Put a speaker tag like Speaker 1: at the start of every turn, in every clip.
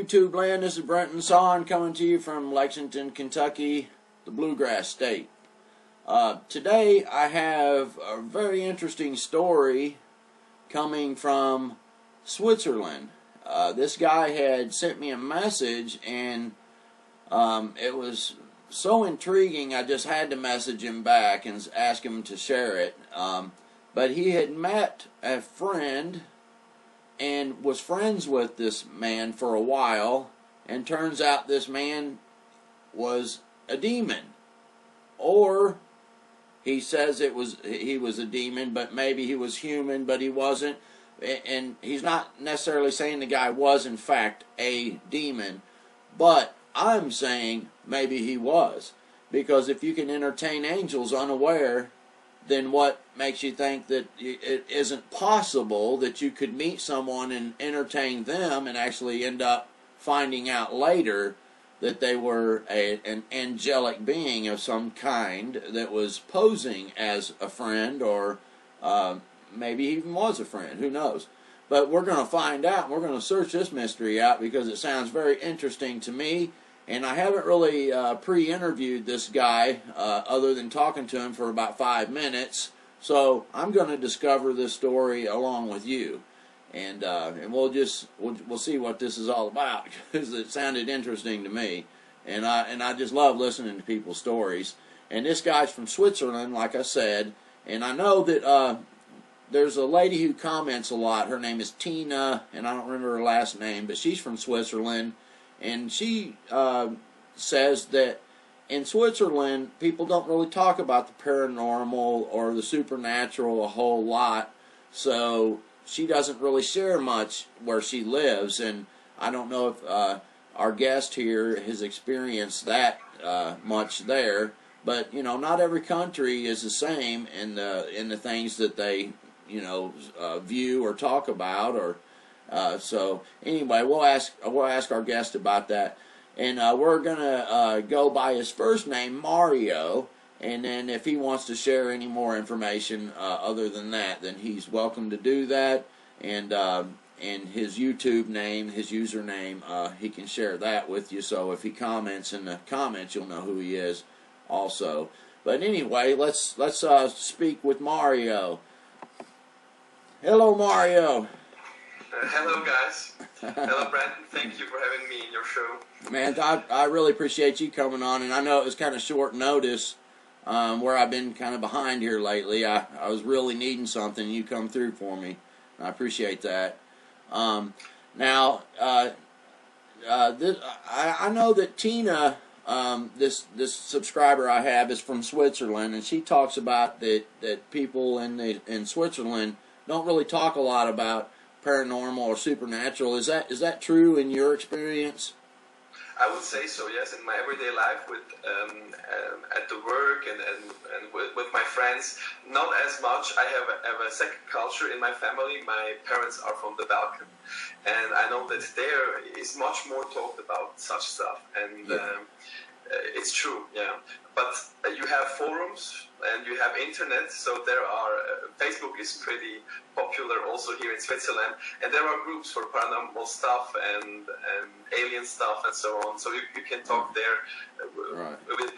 Speaker 1: YouTube land. This is Brenton Son coming to you from Lexington, Kentucky, the Bluegrass State. Today I have a very interesting story coming from Switzerland. This guy had sent me a message, and it was so intriguing I just had to message him back and ask him to share it. But he had met a friend and was friends with this man for a while, and turns out this man was a demon. Or he says he was a demon, but maybe he was human, but he wasn't. And he's not necessarily saying the guy was in fact a demon, but I'm saying maybe he was. Because if you can entertain angels unaware, then what makes you think that it isn't possible that you could meet someone and entertain them and actually end up finding out later that they were an angelic being of some kind that was posing as a friend, or maybe even was a friend, who knows. But we're going to find out, and we're going to search this mystery out because it sounds very interesting to me. And I haven't really pre-interviewed this guy other than talking to him for about 5 minutes. So I'm going to discover this story along with you, and we'll see what this is all about, because it sounded interesting to me, and I just love listening to people's stories. And this guy's from Switzerland, like I said, and I know that there's a lady who comments a lot. Her name is Tina, and I don't remember her last name, but she's from Switzerland. And she says that in Switzerland, people don't really talk about the paranormal or the supernatural a whole lot. So she doesn't really share much where she lives. And I don't know if our guest here has experienced that much there. But, you know, not every country is the same in the things that they, view or talk about, or so anyway, we'll ask our guest about that, and we're gonna go by his first name, Mario, and then if he wants to share any more information other than that, then he's welcome to do that, and his YouTube name, his username, he can share that with you. So if he comments in the comments, you'll know who he is also. But anyway, let's speak with Mario. Hello, Mario.
Speaker 2: Hello, guys. Hello, Brandon. Thank you for having me in your show.
Speaker 1: Man, I really appreciate you coming on, and I know it was kind of short notice, where I've been kind of behind here lately. I was really needing something, and you come through for me. I appreciate that. I know that Tina, this subscriber I have, is from Switzerland, and she talks about that people in Switzerland don't really talk a lot about paranormal or supernatural. Is that true in your experience?
Speaker 2: I would say so, yes. In my everyday life, with at the work and with my friends, not as much. I have a second culture in my family. My parents are from the Balkan, and I know that there is much more talked about such stuff, and it's true, yeah. But you have forums and you have internet, so there are Facebook is pretty popular also here in Switzerland, and there are groups for paranormal stuff and alien stuff and so on. So you can talk there with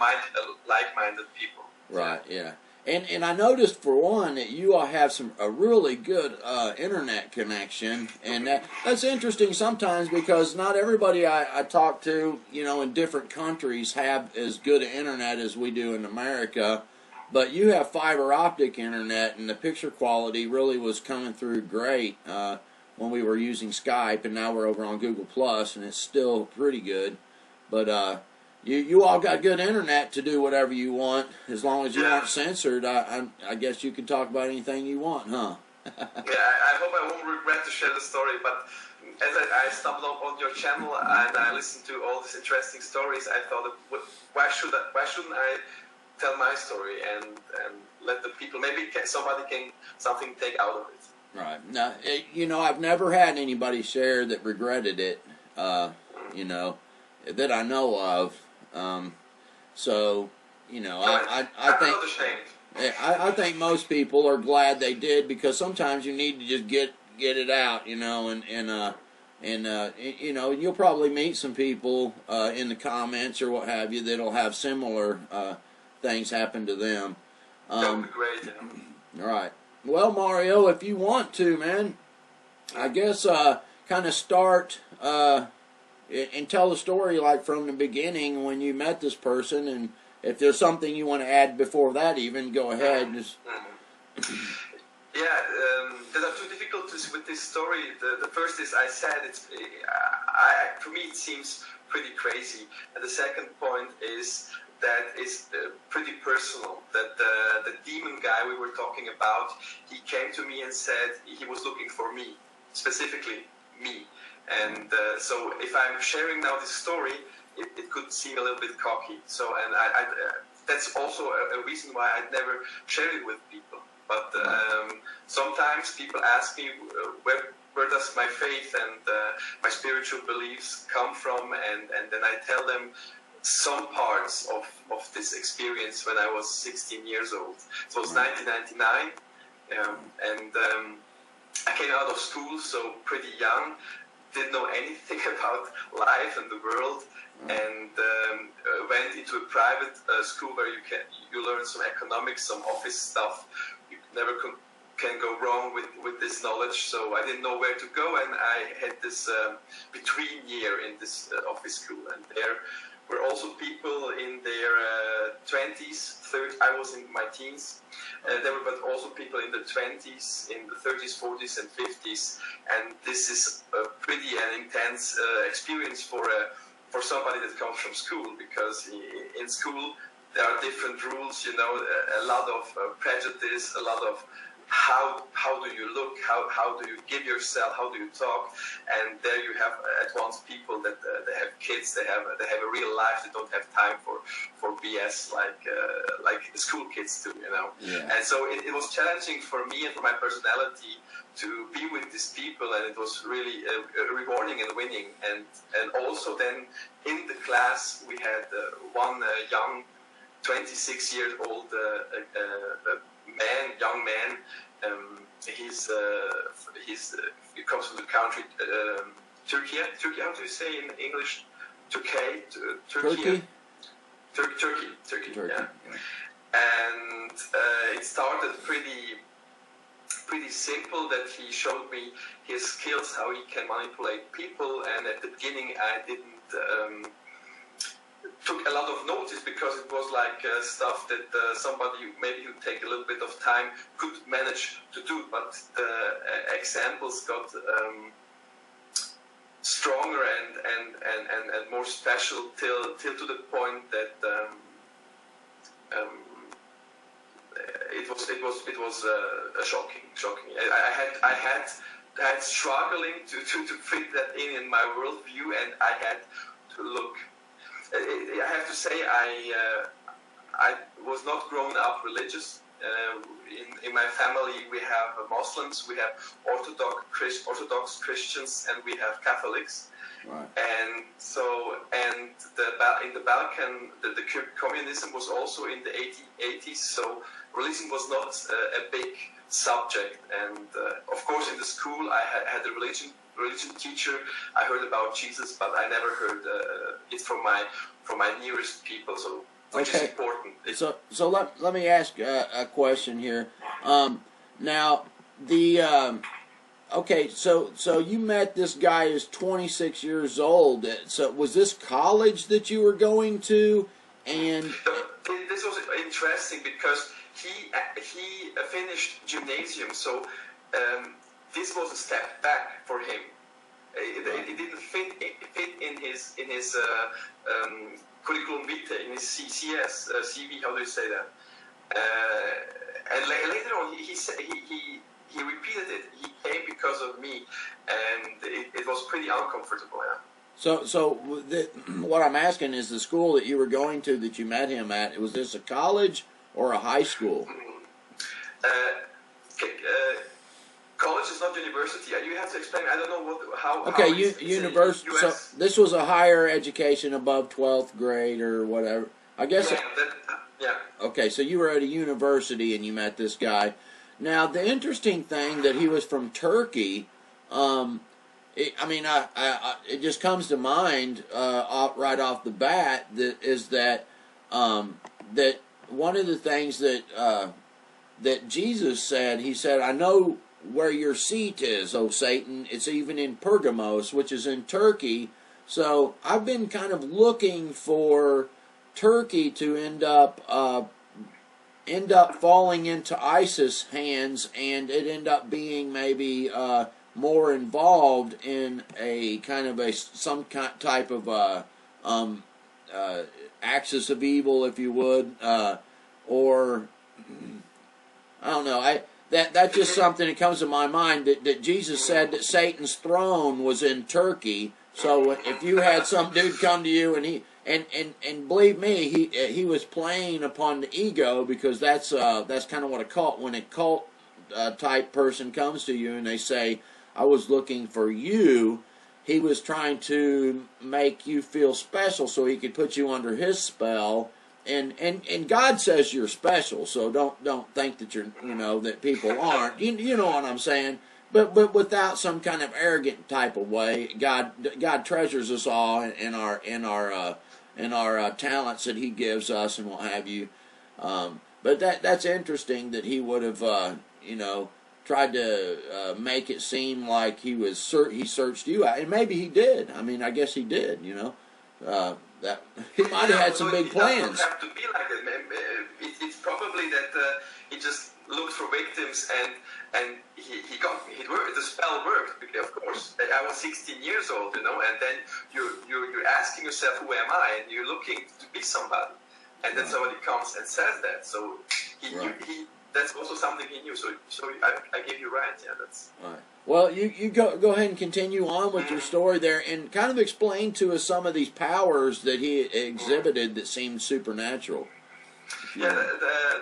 Speaker 2: like-minded people.
Speaker 1: Right. Yeah. And I noticed, for one, that you all have a really good internet connection, and that's interesting sometimes, because not everybody I talk to, in different countries have as good an internet as we do in America. But you have fiber optic internet, and the picture quality really was coming through great when we were using Skype, and now we're over on Google Plus, and it's still pretty good. But you all got good internet to do whatever you want, as long as you aren't censored. I guess you can talk about anything you want, huh?
Speaker 2: Yeah, I hope I won't regret to share the story, but as I stumbled on your channel and I listened to all these interesting stories, I thought, why shouldn't I tell my story and let the people, maybe somebody can something take out of it. Right.
Speaker 1: Now, I've never had anybody share that regretted it, that I know of. I think most people are glad they did, because sometimes you need to just get it out, and And you know, you'll probably meet some people in the comments or what have you that'll have similar things happen to them.
Speaker 2: That would be great. Yeah.
Speaker 1: All right. Well, Mario, if you want to, man, I guess kind of start and tell the story like from the beginning when you met this person, and if there's something you want to add before that, even go ahead. Just...
Speaker 2: Yeah, there are two difficulties with this story. The first is I said for me it seems pretty crazy, and the second point is that is pretty personal. That the demon guy we were talking about, he came to me and said he was looking for me, specifically me. And so if I'm sharing now this story, it could seem a little bit cocky. So, and I that's also a reason why I never share it with people. But sometimes people ask me where does my faith and my spiritual beliefs come from, and then I tell them some parts of this experience when I was 16 years old. So it was 1999, and I came out of school, so pretty young, didn't know anything about life and the world, and went into a private school where you learn some economics, some office stuff. You never can go wrong with this knowledge. So I didn't know where to go, and I had this between year in this office school, and there were also people in their 20s, 30s. I was in my teens. There were but also people in the 20s, in the 30s, 40s, and 50s. And this is pretty an intense experience for somebody that comes from school, because in school there are different rules, you know, a lot of prejudice, a lot of how do you look, how do you give yourself, how do you talk, and there you have at once people that they have kids, they have a real life, they don't have time for BS like the school kids do, you know.
Speaker 1: Yeah.
Speaker 2: And so it was challenging for me and for my personality to be with these people, and it was really rewarding and winning. And also then in the class we had one young 26-year-old young man. He comes from the country Turkey. How do you say in English? Turkey.
Speaker 1: Turkey.
Speaker 2: Turkey. Yeah. And it started pretty simple. That he showed me his skills, how he can manipulate people. And at the beginning, I didn't. Took a lot of notice, because it was like stuff that somebody maybe who take a little bit of time could manage to do, but the examples got stronger and more special till to the point that it was shocking. I had struggling to fit that in my worldview, and I had to look. I have to say I was not grown up religious. In my family we have Muslims, we have Orthodox Christians, and we have Catholics.
Speaker 1: Right.
Speaker 2: And so in the Balkan the communism was also in the 80s, so religion was not a big subject. And of course in the school I had a religion teacher. I heard about Jesus, but I never heard it from my nearest people. So, which is important.
Speaker 1: So let me ask a question here. Now okay, so you met this guy who's 26 years old. So was this college that you were going to? And
Speaker 2: this was interesting because he finished gymnasium, so. This was a step back for him. It didn't fit in his curriculum vitae, in his CS, CV. How do you say that? And later on, he said he repeated it. He came because of me, and it was pretty uncomfortable. Yeah.
Speaker 1: So what I'm asking is, the school that you were going to, that you met him at, was this a college or a high school?
Speaker 2: College is not university. You have to explain. I don't know how.
Speaker 1: Okay, university. So this was a higher education above 12th grade or whatever. I guess.
Speaker 2: Yeah.
Speaker 1: Okay, so you were at a university and you met this guy. Now, the interesting thing that he was from Turkey it just comes to mind right off the bat that that one of the things that Jesus said, he said, "I know where your seat is, O Satan. It's even in Pergamos, which is in Turkey." So I've been kind of looking for Turkey to end up falling into ISIS hands, and it end up being maybe more involved in a kind of some type of axis of evil, if you would, or I don't know. That's just something that comes to my mind, that Jesus said that Satan's throne was in Turkey. So if you had some dude come to you and believe me, he was playing upon the ego, because that's kind of what a cult, when a cult type person comes to you and they say, "I was looking for you," he was trying to make you feel special so he could put you under his spell. And God says you're special, so don't think that that people aren't. You know what I'm saying? But without some kind of arrogant type of way. God treasures us all in our talents that He gives us and what have you. But that's interesting that He would have tried to make it seem like He searched you out, and maybe He did. I mean, I guess He did. That He might have had some big plans.
Speaker 2: It doesn't have to be like that. It's probably that He just looked for victims, and the spell worked. Of course, I was 16 years old, and then you're asking yourself, who am I? And you're looking to be somebody, and then somebody comes and says that. So he that's also something he knew. So I give you right. Yeah, that's
Speaker 1: right. Well, you go ahead and continue on with your story there, and kind of explain to us some of these powers that he exhibited that seemed supernatural.
Speaker 2: Yeah,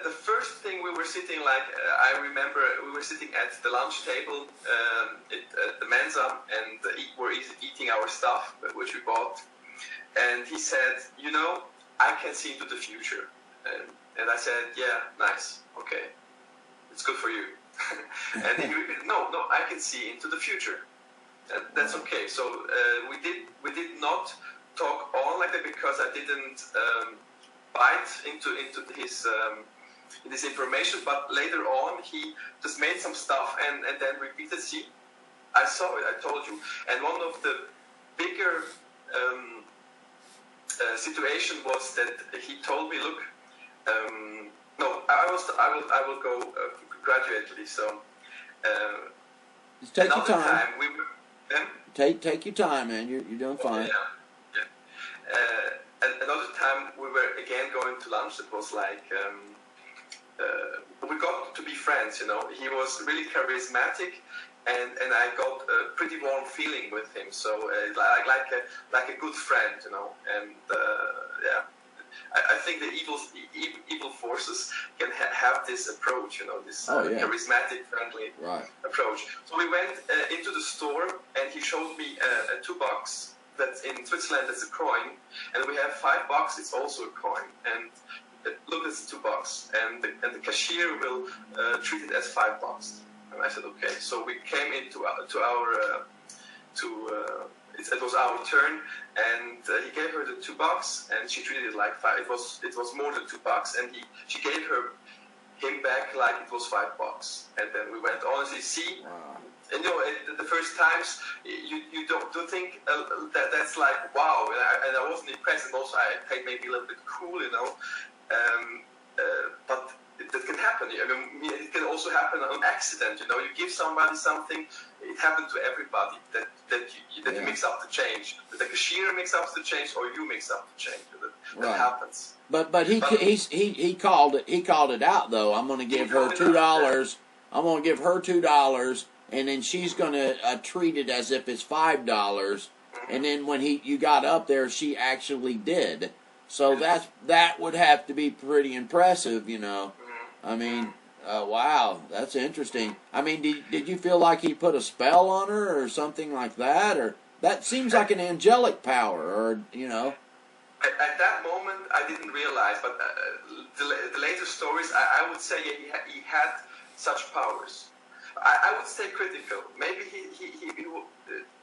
Speaker 2: the first thing we were sitting, I remember we were sitting at the lunch table at the Mensa, and we're eating our stuff, which we bought. And he said, I can see into the future. And I said, yeah, nice, okay, it's good for you. And he repeated, no, I can see into the future. And that's okay. So we did not talk on like that, because I didn't bite into his this information. But later on, he just made some stuff and then repeated, see, I saw it, I told you. And one of the bigger situation was that he told me, look, no, I will go gradually. So
Speaker 1: just take your time.
Speaker 2: time we were,
Speaker 1: take your time, man. You're doing fine.
Speaker 2: And another time we were again going to lunch. It was like we got to be friends. He was really charismatic, and I got a pretty warm feeling with him. So like a good friend, and yeah. I think the evil forces can have this approach, this charismatic, friendly approach. So we went into the store, and he showed me a $2. That's in Switzerland. That's a coin, and we have $5. It's also a coin, and look, it's $2, and the cashier will treat it as $5. And I said, okay. So we came into it was our turn, and he gave her the $2, and she treated it like $5. It was more than $2, and she gave him back like it was $5. And then we went on, and see, and the first times you don't think that's like wow, and I wasn't impressed, and also I played maybe a little bit cool, but that can happen. I mean, it can also happen on accident. You give somebody something. It happened to everybody that you mix up the change. That the cashier mix up the change, or you mix up the change. That happens.
Speaker 1: But he called it out though. I'm going to give her $2. I'm going to give her $2, and then she's going to treat it as if it's $5. And then when you got up there, she actually did. So that would have to be pretty impressive, I mean, wow, that's interesting. I mean, did you feel like he put a spell on her or something like that? Or that seems like an angelic power, or
Speaker 2: At that moment, I didn't realize, but the later stories, I would say he had such powers. I would stay critical. Maybe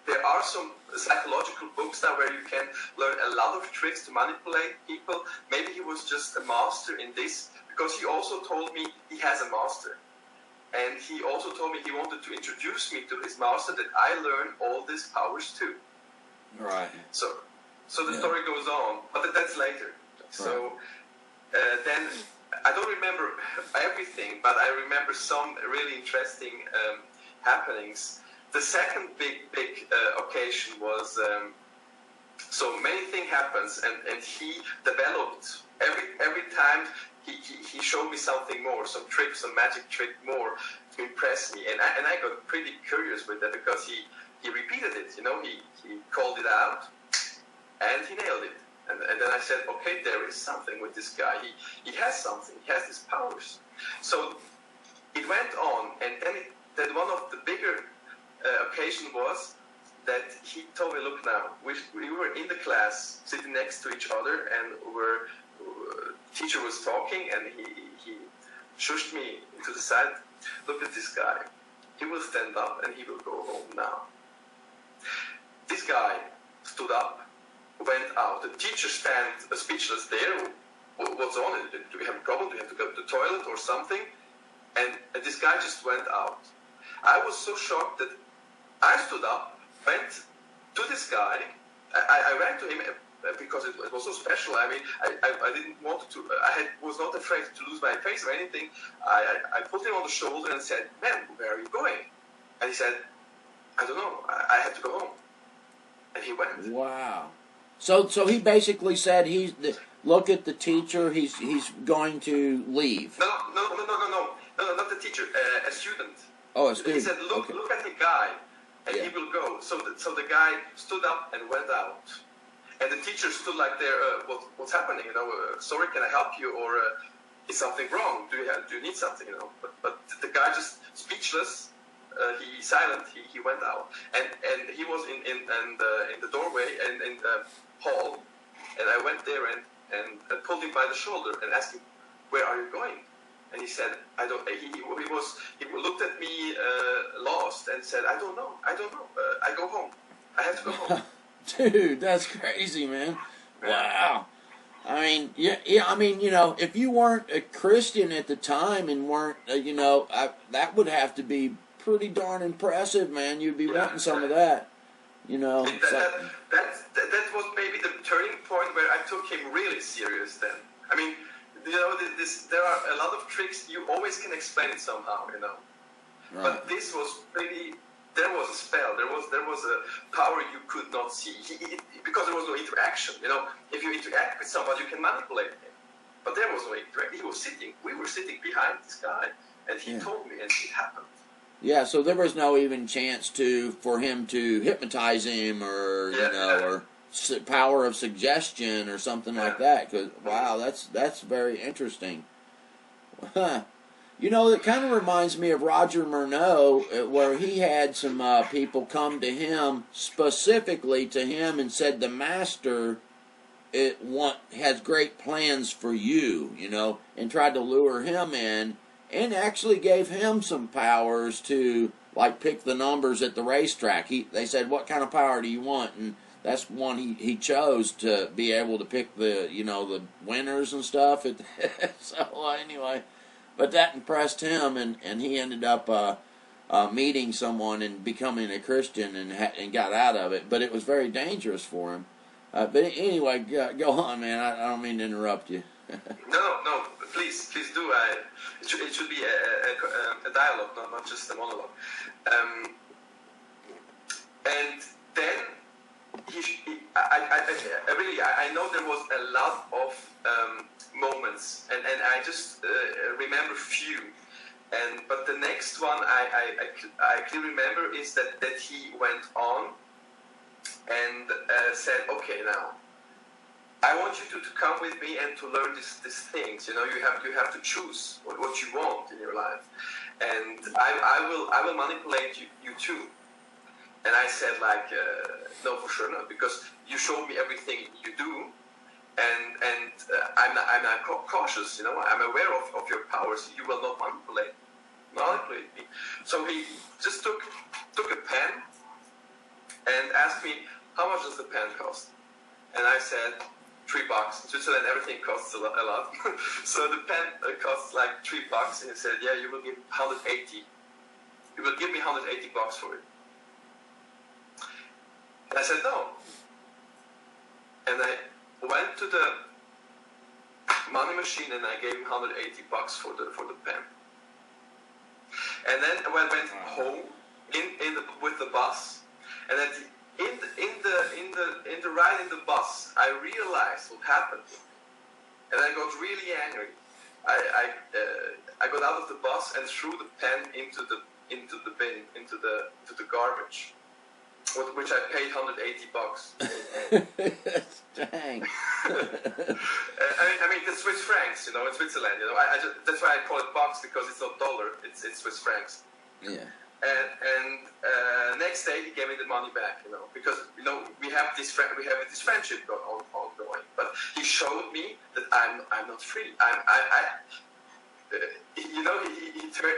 Speaker 2: there are some psychological books now where you can learn a lot of tricks to manipulate people. Maybe he was just a master in this, because he also told me he has a master. And he also told me he wanted to introduce me to his master, that I learn all these powers too.
Speaker 1: Right.
Speaker 2: So the story goes on, but that's later. Right. So then I don't remember everything, but I remember some really interesting happenings. The second big occasion was, so many things happens, and he developed every time he showed me something more, some trick, some magic trick more to impress me, and I got pretty curious with that, because he repeated it, you know, he called it out, and he nailed it. And then I said, okay, there is something with this guy. He has something. He has these powers. So it went on, and then one of the bigger occasion was that he told me, look now, we were in the class sitting next to each other, and teacher was talking, and he shushed me to the side. Look at this guy. He will stand up and he will go home now. This guy stood up, went out. The teacher stand speechless there. What's on it? Do we have a problem? Do we have to go to the toilet or something? And this guy just went out. I was so shocked that I stood up, went to this guy. I ran to him because it was so special. I mean, I didn't want to. Was not afraid to lose my face or anything. I put him on the shoulder and said, "Man, where are you going?" And he said, "I don't know. I have to go home." And he went.
Speaker 1: Wow. So he basically said, look at the teacher. He's going to leave.
Speaker 2: No, not the teacher. A student.
Speaker 1: Oh, a student.
Speaker 2: He said, look at the guy, and he will go. So the guy stood up and went out. And the teacher stood like there, what's happening? You know, sorry, can I help you? Or is something wrong? Do you need something? You know, but the guy just speechless. He silent. He went out, and he was in the doorway and in the hall, and I went there and pulled him by the shoulder and asked him, "Where are you going?" And he said, "I don't." He looked at me lost and said, "I don't know. I go home. I have to go home."
Speaker 1: Dude, that's crazy, man. Wow. I mean, yeah. I mean, you know, if you weren't a Christian at the time and weren't, that would have to be pretty darn impressive, man. You'd be wanting some of that, you know.
Speaker 2: That was maybe the turning point where I took him really serious. Then, I mean, you know, there are a lot of tricks you always can explain it somehow, you know. Right. But this was really. There was a spell. There was a power you could not see because there was no interaction. You know, if you interact with somebody, you can manipulate him. But there was no interaction. He was sitting. We were sitting behind this guy, and he told me, and it happened.
Speaker 1: Yeah. So there was no even chance for him to hypnotize him, or or power of suggestion or something like that. Because wow, that's very interesting. Huh. You know, it kind of reminds me of Roger Murnau, where he had some people come to him, specifically to him, and said the master has great plans for you, you know, and tried to lure him in, and actually gave him some powers to, like, pick the numbers at the racetrack. They said, "What kind of power do you want?" And that's one he chose, to be able to pick the winners and stuff. So anyway. But that impressed him, and he ended up meeting someone and becoming a Christian and got out of it. But it was very dangerous for him. But anyway, go on, man. I don't mean to interrupt you.
Speaker 2: No, please do. It should be a dialogue, not just a monologue. And then I know there was a lot of moments, and I just remember few. But the next one I clearly remember is that he went on and said, "Okay, now I want you to come with me and to learn these things. You know, you have to choose what you want in your life, and I will manipulate you too." And I said, like, "No, for sure not, because you showed me everything you do, and I'm not cautious. You know, I'm aware of your powers. You will not manipulate me." So he just took a pen and asked me, how much does the pen cost? And I said, $3. In Switzerland, everything costs a lot. So the pen costs like $3, and he said, yeah, you will give 180. You will give me $180 for it. And I said, no. And I went to the money machine and I gave him $180 for the pen. And then when I went home with the bus, and at in the ride in the bus, I realized what happened, and I got really angry. I got out of the bus and threw the pen into the bin, into the garbage, which I paid $180.
Speaker 1: Dang.
Speaker 2: I mean, the Swiss francs, you know, in Switzerland, you know, that's why I call it bucks, because it's not dollar, it's Swiss francs.
Speaker 1: Yeah.
Speaker 2: And next day he gave me the money back, you know, because you know we have this friendship ongoing. But he showed me that I'm not free. You know, he turned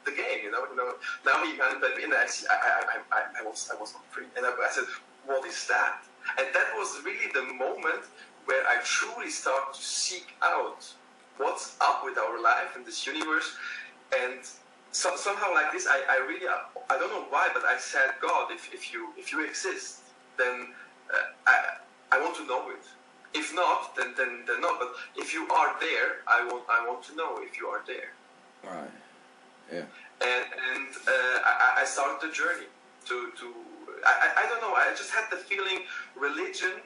Speaker 2: the game. You know. Now he manipulated me, and I was not free. And I said, what is that? And that was really the moment where I truly started to seek out what's up with our life in this universe. And somehow like this, I really, I don't know why, but I said, God, if you exist, then I want to know it. If not, then not. But if you are there, I want to know if you are there.
Speaker 1: Right. Yeah.
Speaker 2: And I started the journey to I don't know. I just had the feeling religion.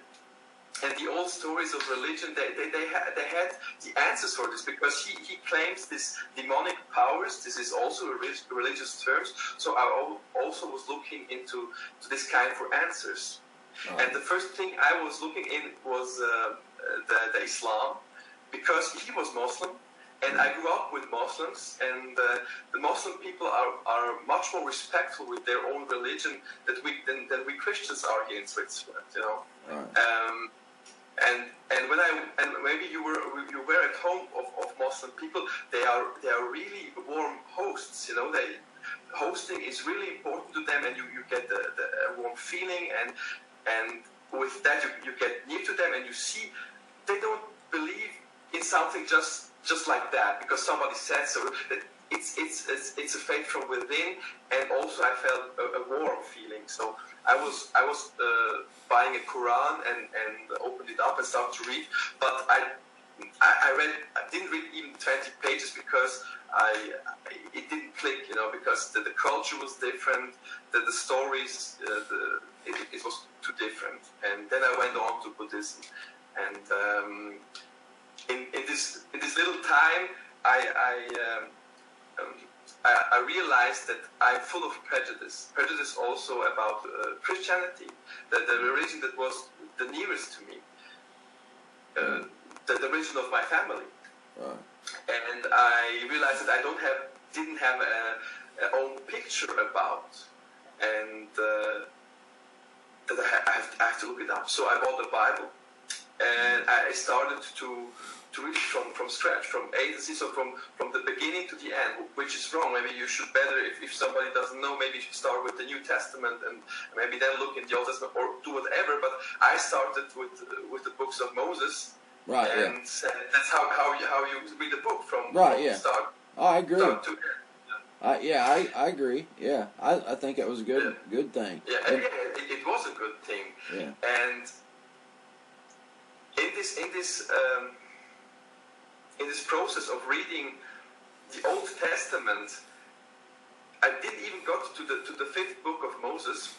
Speaker 2: And the old stories of religion, they had the answers for this, because he claims this demonic powers. This is also a religious terms. So I also was looking into this kind for answers. Oh. And the first thing I was looking in was the Islam, because he was Muslim, and I grew up with Muslims, and the Muslim people are much more respectful with their own religion than we Christians are here in Switzerland. You know. Right. And maybe you were at home of Muslim people. They are really warm hosts. You know, hosting is really important to them, and you get the warm feeling, and with that you get near to them, and you see they don't believe in something just like that because somebody said so. It's a faith from within, and also I felt a warm feeling. So I was buying a Quran and opened it up and started to read, but I didn't read even 20 pages because it didn't click, you know, because the culture was different, the stories, it was too different. And then I went on to Buddhism, and in this little time I realized that I'm full of prejudice also about Christianity, the religion that was the nearest to me, the religion of my family. Right. And I realized that I didn't have a own picture about, and that I have to look it up. So I bought the Bible, and I started to read from scratch, from A to Z, so from the beginning to the end, which is wrong. Maybe you should better, if somebody doesn't know, maybe you should start with the New Testament and maybe then look in the Old Testament or do whatever. But I started with the books of Moses, right? And that's how you read a book from start.
Speaker 1: Oh, I agree.
Speaker 2: Start to end.
Speaker 1: I agree. Yeah, I think it was a good thing.
Speaker 2: Yeah, it was a good thing.
Speaker 1: Yeah.
Speaker 2: And in this process of reading the Old Testament, I didn't even got to the 5th book of Moses,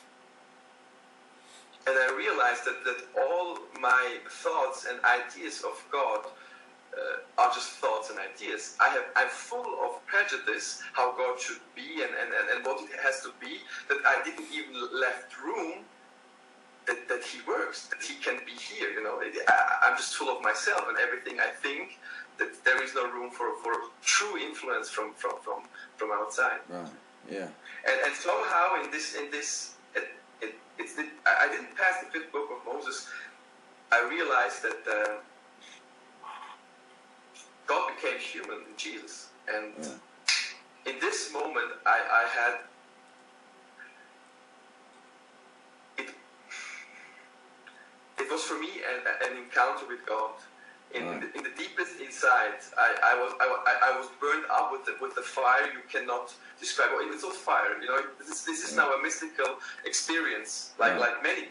Speaker 2: and I realized that all my thoughts and ideas of God are just thoughts and ideas. I'm full of prejudice how God should be and what it has to be, that I didn't even left room that He works, that He can be here. You know, I'm just full of myself and everything I think. That there is no room for true influence from outside.
Speaker 1: Right. Yeah.
Speaker 2: And somehow in this I didn't pass the 5th book of Moses. I realized that God became human in Jesus, and in this moment I had for me an encounter with God. In the deepest inside, I was burned up with the fire you cannot describe. Well, it's not fire, you know. This is now a mystical experience, like many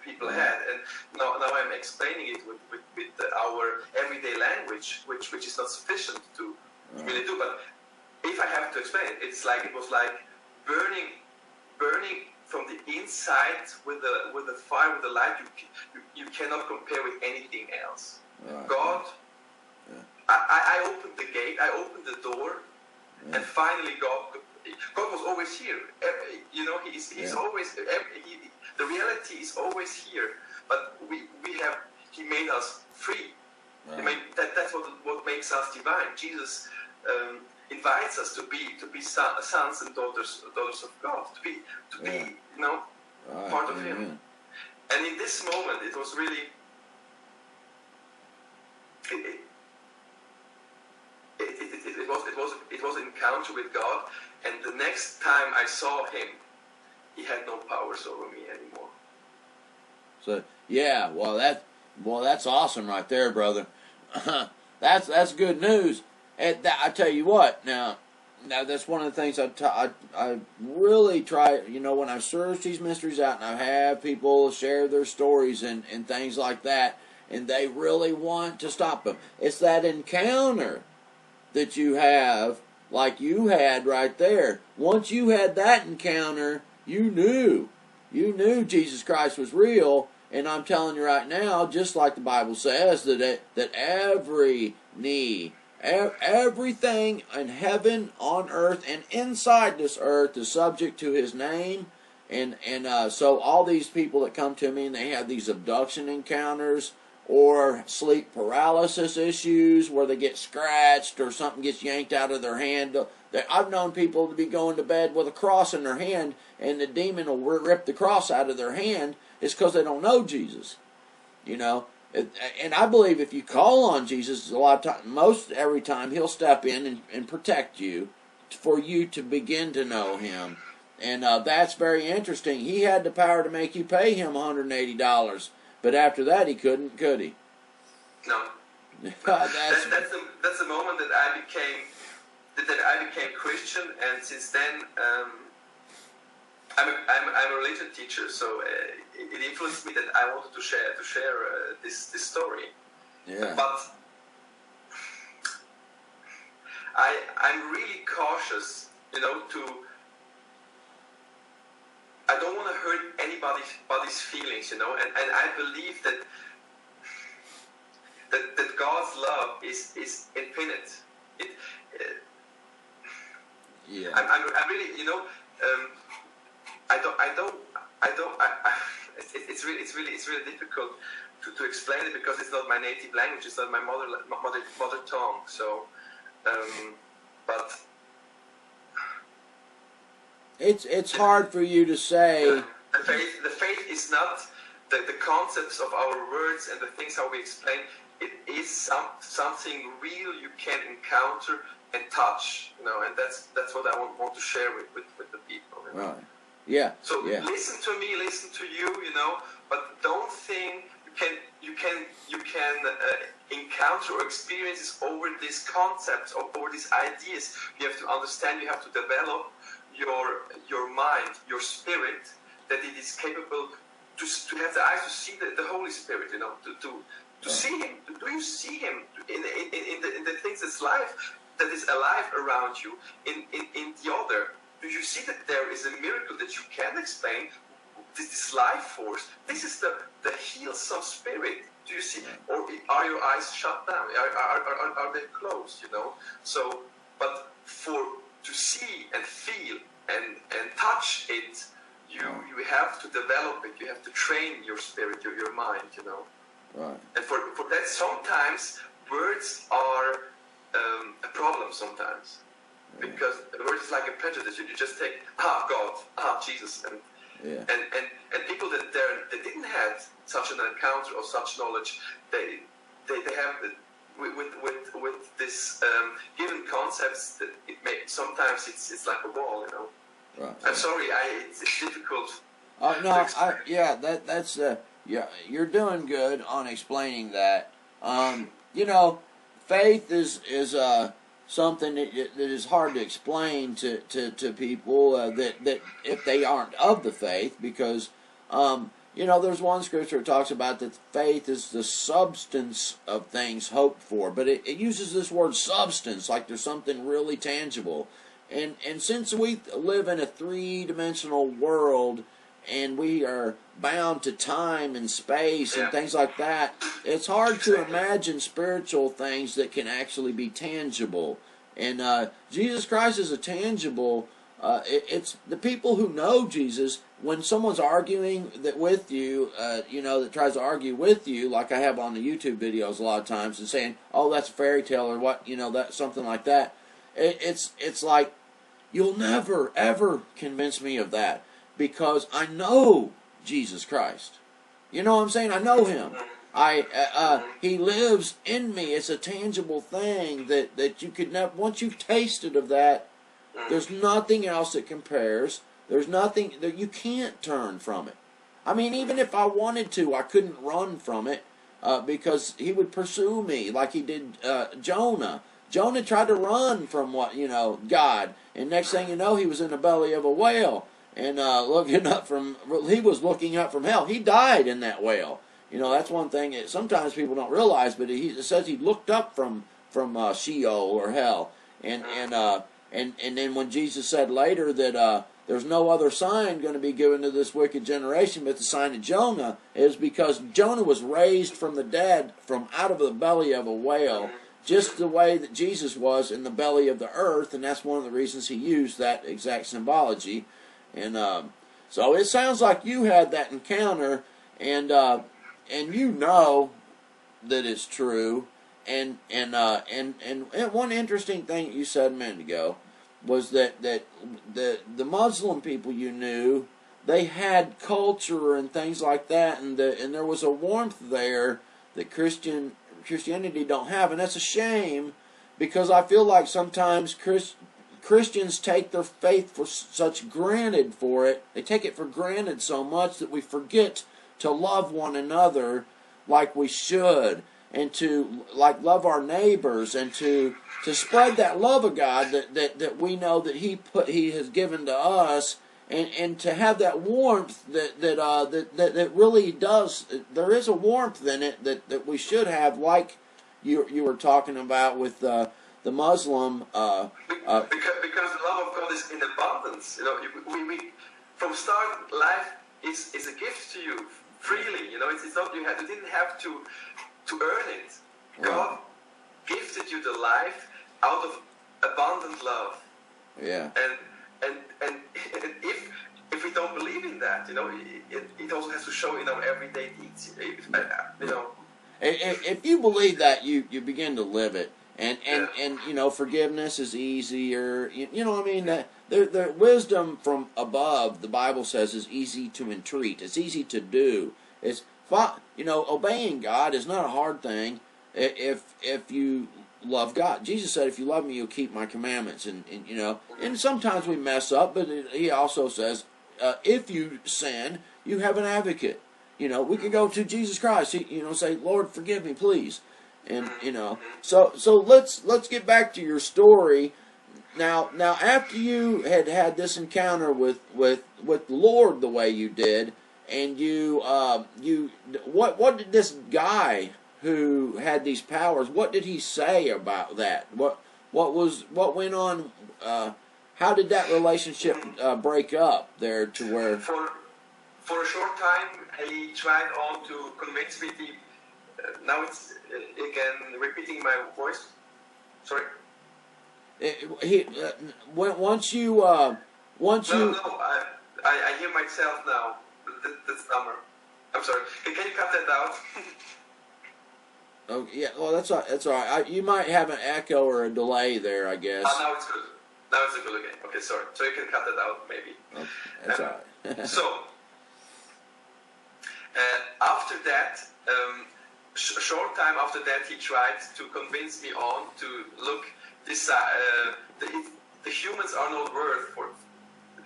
Speaker 2: people had, and now I'm explaining it with our everyday language, which is not sufficient to really do. But if I have to explain it, it was like burning from the inside with the fire, with the light. You cannot compare with anything else.
Speaker 1: Right.
Speaker 2: God, I opened the gate, I opened the door, and finally God was always here. You know, He's always, the reality is always here, but He made us free. Right. That's what makes us divine. Jesus invites us to be sons and daughters of God, to be you know, part of Him. And in this moment, it was really. It was an encounter with God, and the next time I saw Him, He had no powers over me anymore.
Speaker 1: So that's awesome right there, brother. That's good news. And I tell you what, now that's one of the things I really try. You know, when I search these mysteries out, and I have people share their stories and things like that. And they really want to stop them. It's that encounter that you have, like you had right there. Once you had that encounter, you knew Jesus Christ was real. And I'm telling you right now, just like the Bible says, that every knee, everything in heaven, on earth, and inside this earth is subject to His name. And so all these people that come to me and they have these abduction encounters, or sleep paralysis issues where they get scratched or something gets yanked out of their hand. I've known people to be going to bed with a cross in their hand and the demon will rip the cross out of their hand. It's because they don't know Jesus. You know, and I believe if you call on Jesus, a lot of time, every time, He'll step in and protect you for you to begin to know Him. And that's very interesting. He had the power to make you pay Him $180. But after that, He couldn't, could He?
Speaker 2: No. That's the moment that I became Christian, and since then I'm a religion teacher, so it influenced me that I wanted to share this story.
Speaker 1: Yeah.
Speaker 2: But I'm really cautious, you know, I don't want to hurt anybody's feelings, you know, and I believe that God's love is infinite. I'm really, you know, it's really difficult to explain it because it's not my native language. It's not my mother tongue. So, but.
Speaker 1: It's hard for you to say.
Speaker 2: The faith is not the concepts of our words and the things how we explain. It is something real you can encounter and touch, you know, and that's what I want to share with the people. You know?
Speaker 1: Right. Yeah.
Speaker 2: So listen to me, listen to you, you know, but don't think you can encounter or experiences over these concepts or over these ideas. You have to understand. You have to develop your mind, your spirit, that it is capable to have the eyes to see the Holy Spirit, you know, to see Him. Do you see Him in the things that's life, that is alive around you, in the other? Do you see that there is a miracle that you can explain? This life force. This is the healsome spirit. Do you see, or are your eyes shut down? Are they closed? You know. So, but to see and feel and touch it, you have to develop it. You have to train your spirit, your mind. You know.
Speaker 1: Right.
Speaker 2: And for that, sometimes words are a problem. Sometimes. Because words is like a prejudice. You just take God, Jesus, and people that didn't have such an encounter or such knowledge, they have with this given concepts that sometimes it's like a wall, you know.
Speaker 1: Right.
Speaker 2: I'm sorry, it's difficult.
Speaker 1: No, that's Yeah, you're doing good on explaining that. You know, faith is something that is hard to explain to people that if they aren't of the faith, because you know, there's one scripture that talks about that faith is the substance of things hoped for, but it uses this word substance like there's something really tangible. And since we live in a three-dimensional world and we are bound to time and space and things like that, it's hard to imagine spiritual things that can actually be tangible. And Jesus Christ is a tangible. It's the people who know Jesus. When someone's arguing that with you, you know, that tries to argue with you, like I have on the YouTube videos a lot of times, and saying, "Oh, that's a fairy tale," or what, you know, that something like that. It's like, you'll never ever convince me of that, because I know Jesus Christ. You know what I'm saying? I know Him. He lives in me. It's a tangible thing that you could never. Once you've tasted of that, there's nothing else that compares. There's nothing that you can't turn from it. I mean, even if I wanted to, I couldn't run from it because He would pursue me like He did Jonah. Jonah tried to run from God, and next thing you know, he was in the belly of a whale and he was looking up from hell. He died in that whale. You know, that's one thing that sometimes people don't realize, but it says he looked up from Sheol or hell, and then when Jesus said later that there's no other sign going to be given to this wicked generation but the sign of Jonah, is because Jonah was raised from the dead from out of the belly of a whale, just the way that Jesus was in the belly of the earth, and that's one of the reasons He used that exact symbology. And so it sounds like you had that encounter, and you know that it's true. And one interesting thing that you said a minute ago was that the Muslim people you knew, they had culture and things like that, and there was a warmth there that Christianity don't have, and that's a shame, because I feel like sometimes Christians take their faith for such granted for it. They take it for granted so much that we forget to love one another like we should, and to love our neighbors, and to spread that love of God that we know that He has given to us, and to have that warmth that really does. There is a warmth in it that we should have, like you were talking about with the Muslim.
Speaker 2: Because the love of God is in abundance. You know, we from start, life is a gift to you freely. You know, it's not you didn't have to earn it. God gifted you the life out of abundant love.
Speaker 1: Yeah.
Speaker 2: And if we don't believe in that, you know, it also has to show in our everyday deeds. You know.
Speaker 1: If you believe that, you begin to live it, and you know, forgiveness is easier. You know what I mean? The wisdom from above, the Bible says, is easy to entreat. It's easy to do. It's, you know, obeying God is not a hard thing if you love God. Jesus said, "If you love me, you'll keep my commandments." And you know, and sometimes we mess up, but He also says, if you sin, you have an advocate. You know, we can go to Jesus Christ. You know, say, "Lord, forgive me, please." And you know, so let's get back to your story. Now after you had this encounter with the Lord the way you did, and what did this guy who had these powers, what did he say about that? What went on? How did that relationship break up there to where?
Speaker 2: For a short time, he tried on to convince me. Now it's again repeating my voice. Sorry.
Speaker 1: Once you.
Speaker 2: No, I hear myself now. That's number. I'm sorry. Can you cut that out?
Speaker 1: Oh yeah. Well, that's all right. You might have an echo or a delay there, I guess.
Speaker 2: Now it's good. Now it's good again. Okay, sorry. So you can cut that out, maybe.
Speaker 1: Okay, that's all right.
Speaker 2: So after that, a short time after that, he tried to convince me on to look. The humans are not worth for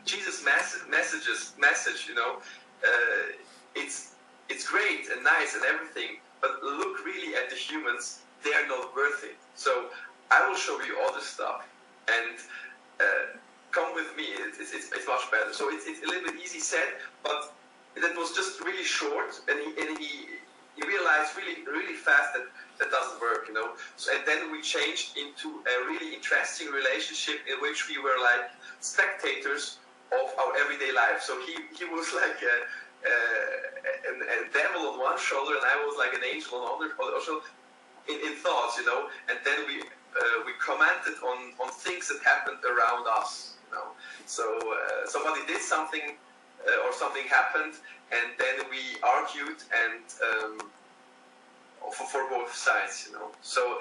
Speaker 2: Jesus' message. You know, it's it's great and nice and everything, but look really at the humans, they are not worth it. So I will show you all the stuff, and come with me, it's much better. So it's a little bit easy said, but that was just really short, and he realized really fast that that doesn't work, you know. So, and then we changed into a really interesting relationship in which we were like spectators of our everyday life. So he was like a devil on one shoulder, and I was like an angel on the other shoulder in thoughts, you know. And then we commented on things that happened around us, you know. So somebody did something or something happened, and then we argued and for both sides, you know. So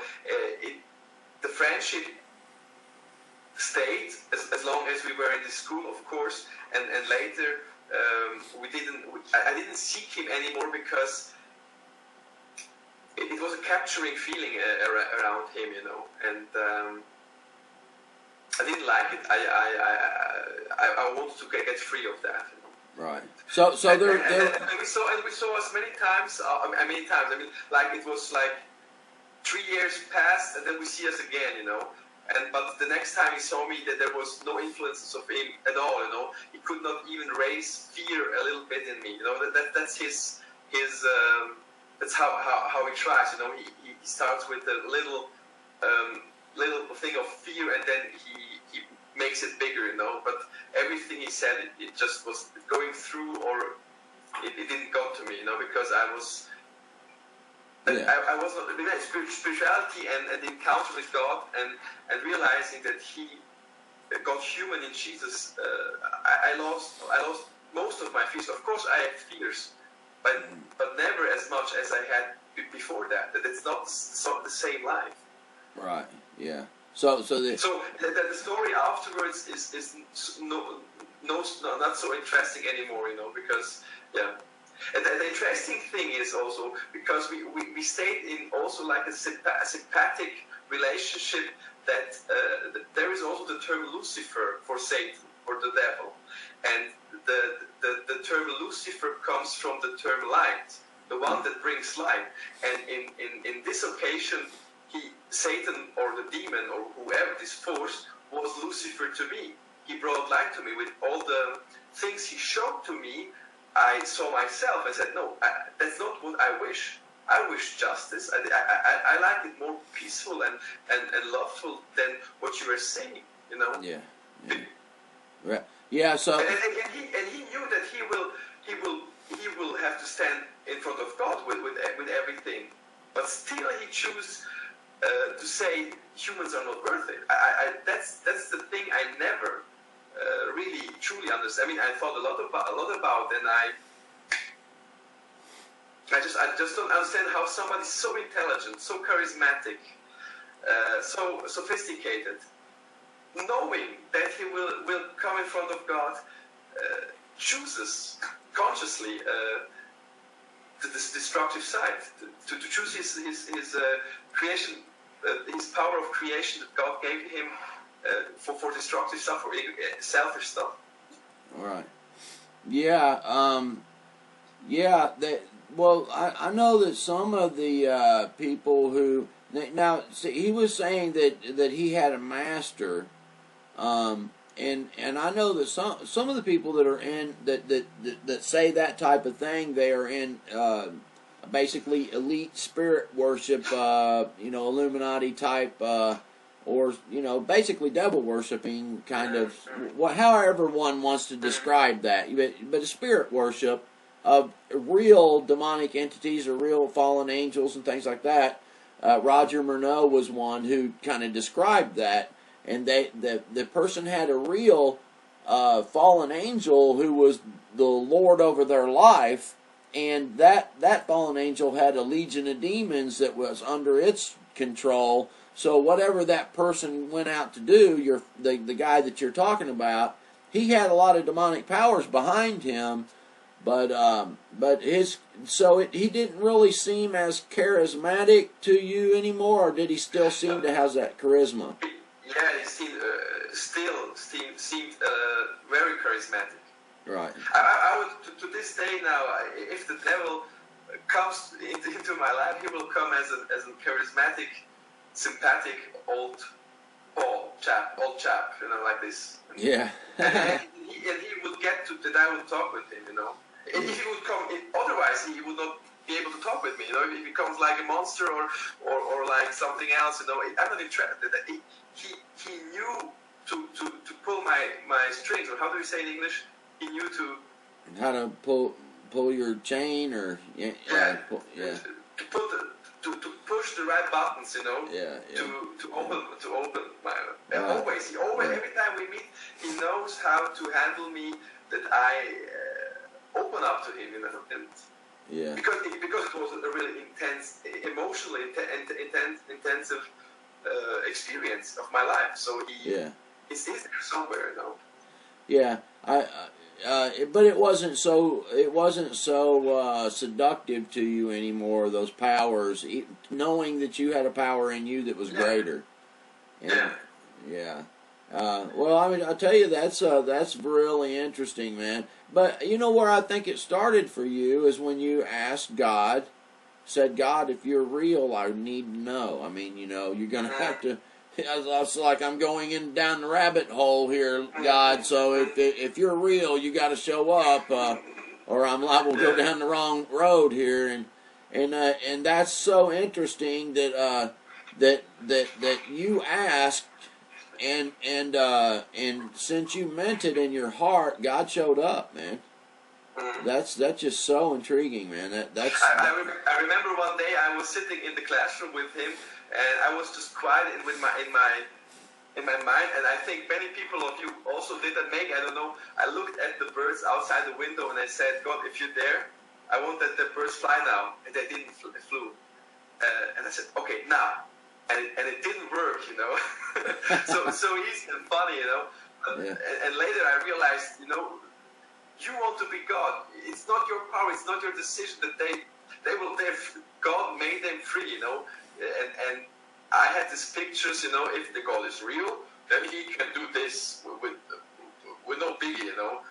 Speaker 2: the friendship stayed as long as we were in the school, of course, and later I didn't seek him anymore because it was a capturing feeling around him, you know, and I didn't like it. I wanted to get free of that, you know.
Speaker 1: Right. So there.
Speaker 2: And we saw us many times. I mean, like it was like 3 years passed, and then we see us again, you know. But the next time he saw me, that there was no influences of him at all, you know. He could not even raise fear a little bit in me, you know. That's his that's how he tries, you know. He starts with a little thing of fear, and then he makes it bigger, you know. But everything he said, it just was going through, or it didn't go to me, you know, because I was. Yeah. I was not spirituality and the encounter with God and realizing that He got human in Jesus. I lost most of my fears. Of course, I have fears, but never as much as I had before that. That it's not the same life.
Speaker 1: Right. Yeah. So the
Speaker 2: story afterwards is not so interesting anymore, you know, because yeah. And the interesting thing is also because we stayed in also like a sympathetic relationship that there is also the term Lucifer for Satan or the devil, and the term Lucifer comes from the term light, the one that brings light. And in this occasion, Satan or the demon or whoever this force was Lucifer to me. He brought light to me with all the things he showed to me. I saw myself and said, no, that's not what I wish. I wish justice. I like it more peaceful and loveful than what you were saying, you know?
Speaker 1: Yeah. Right. Yeah, so...
Speaker 2: And he knew that he will have to stand in front of God with everything. But still he chose to say humans are not worth it. That's the thing I never... really truly understand. I mean, I thought a lot about, and I just don't understand how somebody so intelligent, so charismatic, so sophisticated, knowing that he will come in front of God, chooses consciously this destructive side, to choose his creation, his power of creation that God gave him. For destructive stuff, or selfish stuff.
Speaker 1: All right. Yeah. Yeah. Well, I know that some of the people who now see, he was saying that he had a master, and I know that some of the people that are in that say that type of thing, they are in basically elite spirit worship, Illuminati type. Or, basically devil worshipping kind of, however one wants to describe that. But spirit worship of real demonic entities or real fallen angels and things like that. Roger Murnau was one who kind of described that. And the person had a real fallen angel who was the Lord over their life. And that fallen angel had a legion of demons that was under its control. So whatever that person went out to do, the guy that you're talking about, he had a lot of demonic powers behind him, but he didn't really seem as charismatic to you anymore, or did he still seem to have that charisma?
Speaker 2: Yeah, he still seemed very charismatic.
Speaker 1: Right.
Speaker 2: I would to this day now, if the devil comes into my life, he will come as a charismatic, sympathetic old chap, you know, like this.
Speaker 1: Yeah.
Speaker 2: and he would get to that I would talk with him, you know. If he would come, otherwise he would not be able to talk with me, you know. If he comes like a monster or like something else, you know, I'm not interested. He knew to pull my strings, or how do you say in English? He knew to
Speaker 1: how to pull your chain, or
Speaker 2: to push the right buttons, you know. To open my. Always every time we meet, he knows how to handle me, that I open up to him, you know, and because it was a really intense, emotionally intensive experience of my life. So he's there somewhere, you know.
Speaker 1: Yeah, but it wasn't so seductive to you anymore. Those powers, knowing that you had a power in you that was greater. Yeah. Well, I mean, I tell you, that's really interesting, man. But you know where I think it started for you is when you asked God, said, God, if you're real, I need to know. I mean, you know, you're gonna have to. It's like I'm going down the rabbit hole here, God. So if you're real, you got to show up, or I'm liable to go down the wrong road here. And that's so interesting that you asked, and since you meant it in your heart, God showed up, man. That's just so intriguing, man.
Speaker 2: I remember one day I was sitting in the classroom with him. And I was just quiet in my mind, and I think many people of you also did that. Maybe, I don't know. I looked at the birds outside the window, and I said, God, if you're there, I want that the birds fly now. And they didn't flew. And I said, okay, now. And it didn't work, you know. so easy and funny, you know. And later I realized, you know, you want to be God. It's not your power. It's not your decision that God made them free, you know. And I had these pictures, you know, if the God is real, then he can do this with no biggie, you know.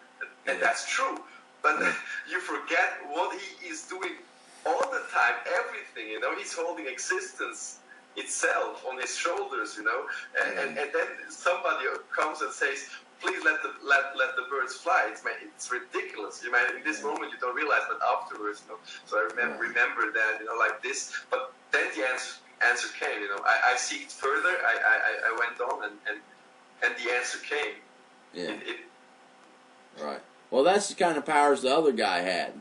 Speaker 2: And that's true. But you forget what he is doing all the time, everything, you know. He's holding existence itself on his shoulders, you know. And then somebody comes and says, please let the birds fly. It's ridiculous. You might, in this moment, you don't realize that afterwards, you know. So I remember that, you know, like this. But then the answer came, you know. I seeked further. I went on, and the answer came.
Speaker 1: Yeah. Right. Well, that's the kind of powers the other guy had.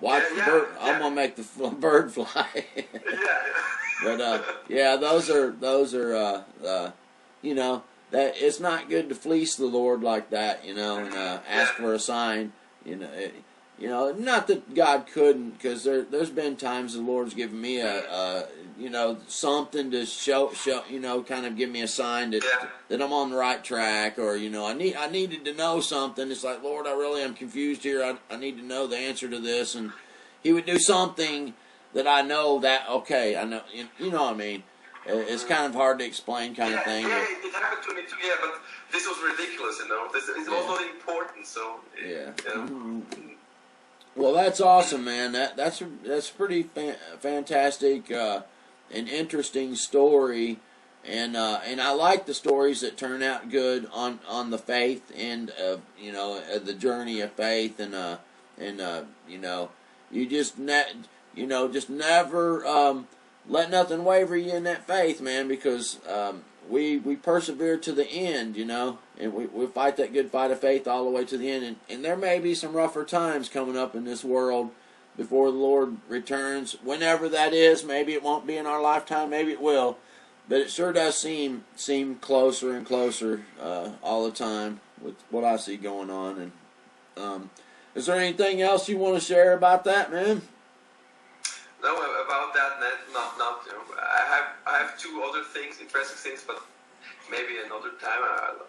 Speaker 1: Watch the bird. I'm gonna make the bird fly. But those are you know, that it's not good to fleece the Lord like that, you know, and ask for a sign, you know. You know, not that God couldn't, because there's been times the Lord's given me you know, something to show, you know, kind of give me a sign that I'm on the right track, or, you know, I needed to know something. It's like, Lord, I really am confused here. I need to know the answer to this, and he would do something that I know that, okay, I know, you know what I mean. It's kind of hard to explain kind of thing.
Speaker 2: Yeah, it happened to me too, but this was ridiculous, you know. It was not important, so.
Speaker 1: Well, that's awesome, man. That's pretty fantastic, an interesting story, and I like the stories that turn out good on the faith and you know, the journey of faith, and you know, you just never let nothing waver you in that faith, man, because we persevere to the end, you know, and we fight that good fight of faith all the way to the end, and there may be some rougher times coming up in this world before the Lord returns, whenever that is. Maybe it won't be in our lifetime, maybe it will, but it sure does seem closer and closer all the time with what I see going on. And is there anything else you want to share about that, man?
Speaker 2: No, about that, not. You know, I have two other things, interesting things, but maybe another time.